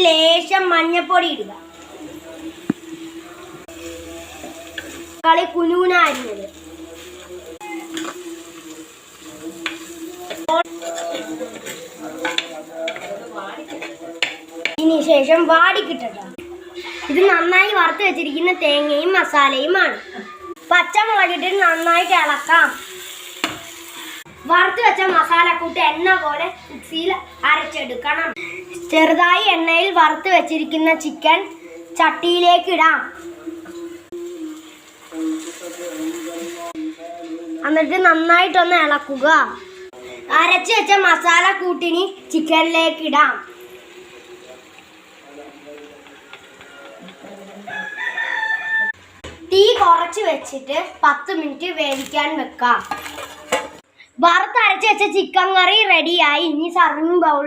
ലേശം മഞ്ഞപ്പൊടി ഇടുക. തക്കാളി കുനുകുന അരിഞ്ഞത്. ഇതിന് ശേഷം വാടിക്കിട്ടണം. ഇത് നന്നായി വറുത്ത് വെച്ചിരിക്കുന്ന തേങ്ങയും മസാലയുമാണ്. പച്ചമുളകിട്ട് നന്നായിട്ട് ഇളക്കാം. വറുത്ത് വെച്ച മസാലക്കൂട്ട് എണ്ണ പോലെ മിക്സിയിൽ അരച്ചെടുക്കണം. ചെറുതായി എണ്ണയിൽ വറുത്ത് വെച്ചിരിക്കുന്ന ചിക്കൻ ചട്ടിയിലേക്ക് ഇടാം. എന്നിട്ട് നന്നായിട്ടൊന്ന് ഇളക്കുക. അരച്ച് വെച്ച മസാലക്കൂട്ടിനി ചിക്കനിലേക്ക് ഇടാം. തീ കുറച്ച് വെച്ചിട്ട് 10 മിനിറ്റ് വേവിക്കാൻ വെക്കാം. വറുത്തരച്ച് വെച്ച ചിക്കൻ കറി റെഡിയായി. ഇനി സർവിംഗ് ബൗൾ